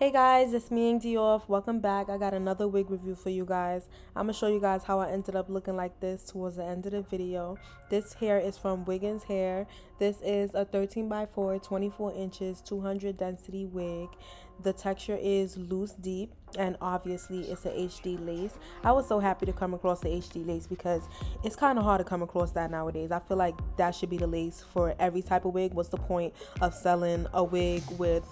Hey guys, it's me and Dioff. Welcome back. I got another wig review for you guys. I'm gonna show you guys how I ended up looking like this towards the end of the video. This hair is from Wiggins Hair. This is a 13 by 4, 24 inches, 200 density wig. The texture is loose deep, and obviously it's a HD lace. I was so happy to come across the HD lace because it's kind of hard to come across that nowadays. I feel like that should be the lace for every type of wig. What's the point of selling a wig with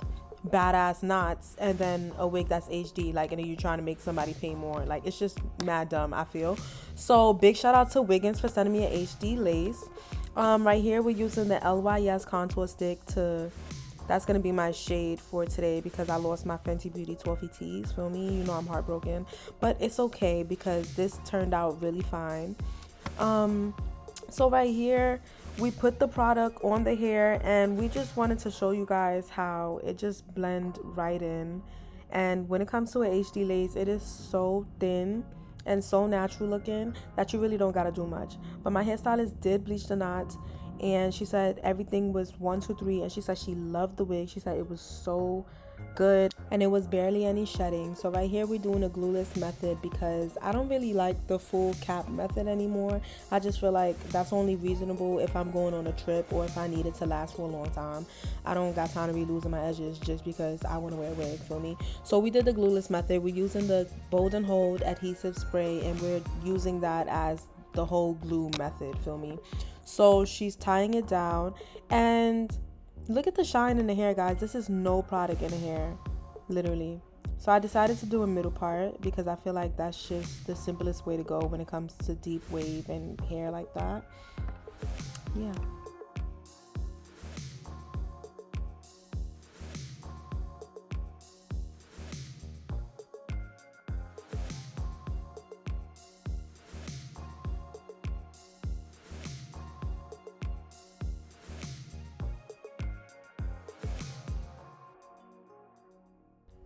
badass knots and then a wig that's HD, like, and then you're trying to make somebody pay more? Like, it's just mad dumb, I feel. So big shout out to Wiggins for sending me an HD lace. Right here we're using the LYS contour stick to that's gonna be my shade for today because I lost my Fenty Beauty Toffee tees. Feel me? You know I'm heartbroken, but it's okay because this turned out really fine. So right here we put the product on the hair and we just wanted to show you guys how it just blend right in. And when it comes to an HD lace, it is so thin and so natural looking that you really don't gotta do much. But my hairstylist did bleach the knots, and she said everything was 1 2 3, and she said she loved the wig. She said it was so good and it was barely any shedding. So right here we're doing a glueless method because I don't really like the full cap method anymore. I just feel like that's only reasonable if I'm going on a trip or if I need it to last for a long time. I don't got time to be losing my edges just because I want to wear a wig, feel me? So we did the glueless method. We're using the Bold and Hold adhesive spray and we're using that as the whole glue method, feel me? So she's tying it down, and look at the shine in the hair, guys. This is no product in the hair, literally. So I decided to do a middle part because I feel like that's just the simplest way to go when it comes to deep wave and hair like that. Yeah.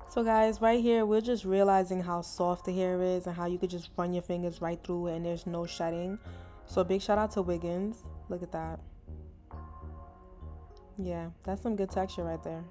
So guys, right here, we're just realizing how soft the hair is and how you could just run your fingers right through it and there's no shedding. So big shout out to Wiggins. Look at that. Yeah, that's some good texture right there.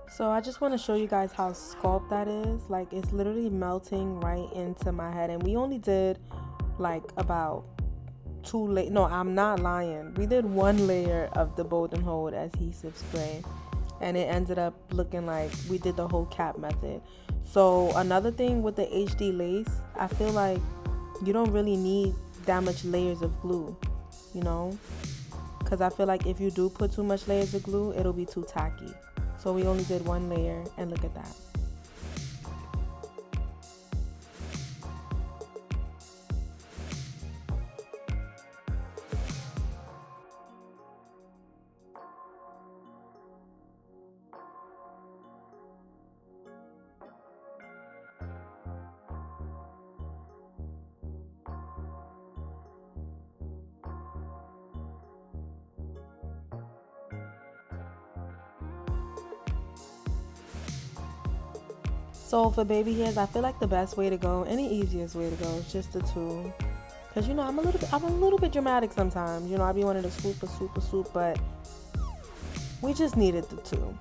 So I just want to show you guys how sculpt that is. Like, it's literally melting right into my head. And we only did like about no, I'm not lying. We did one layer of the Bold and Hold adhesive spray. And it ended up looking like we did the whole cap method. So another thing with the HD lace, I feel like you don't really need that much layers of glue, you know? Because I feel like if you do put too much layers of glue, it'll be too tacky. So we only did one layer, and look at that. So for baby hairs, I feel like the best way to go and the easiest way to go is just the two. Cause you know I'm a little bit dramatic sometimes. You know, I be wanting to swoop, but we just needed the two.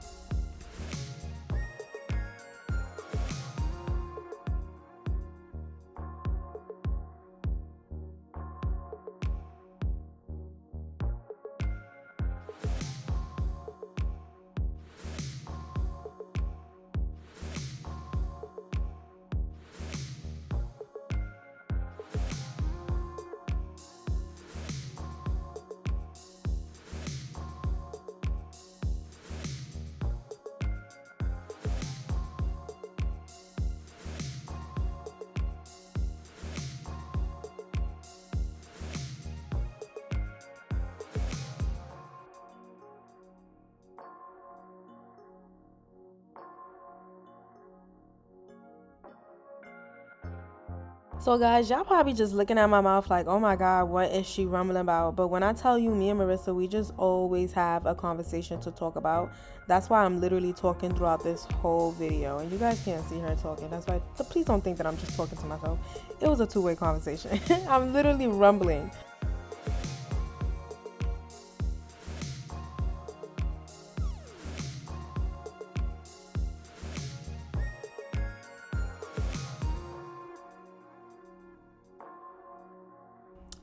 So guys, y'all probably just looking at my mouth like, oh my god, what is she rumbling about? But when I tell you, me and Marissa, we just always have a conversation to talk about. That's why I'm literally talking throughout this whole video, and you guys can't see her talking. That's why, so please don't think that I'm just talking to myself. It was a two-way conversation. I'm literally rumbling.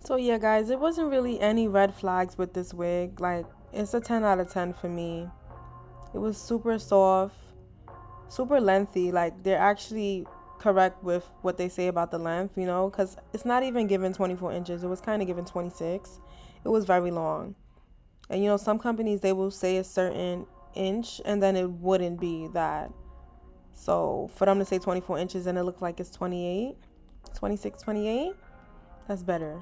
So yeah, guys, it wasn't really any red flags with this wig. Like, it's a 10 out of 10 for me. It was super soft, super lengthy. Like, they're actually correct with what they say about the length, you know, because it's not even given 24 inches. It was kind of given 26. It was very long. And you know, some companies, they will say a certain inch and then it wouldn't be that. So for them to say 24 inches and it looked like it's 28, 26, 28, that's better.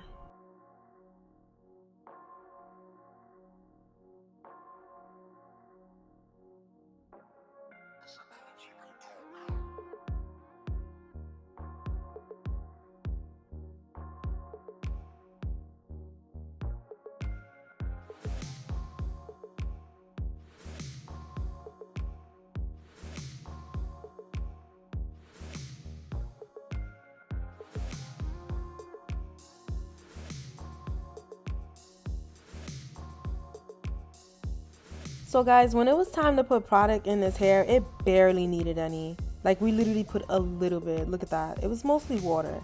So guys, when it was time to put product in this hair, it barely needed any. Like, we literally put a little bit. Look at that. It was mostly water.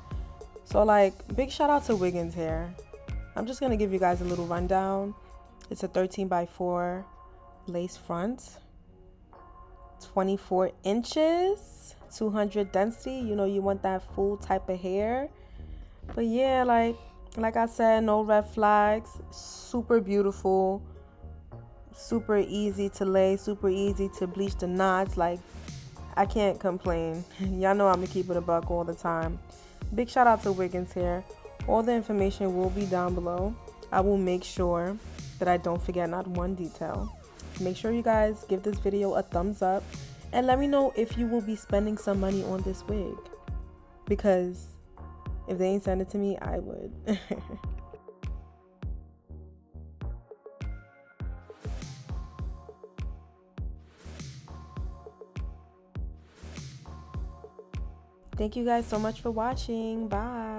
So like, big shout out to Wiggins hair. I'm just gonna give you guys a little rundown. It's a 13 by 4 lace front, 24 inches, 200 density. You know, you want that full type of hair. But yeah, like I said, no red flags. Super beautiful, super easy to lay, super easy to bleach the knots. Like, I can't complain. Y'all know I'm gonna keep it a buck all the time. Big shout out to Wiggins here. All the information will be down below. I will make sure that I don't forget not one detail. Make sure you guys give this video a thumbs up and let me know if you will be spending some money on this wig, because if they ain't send it to me, I would. Thank you guys so much for watching. Bye.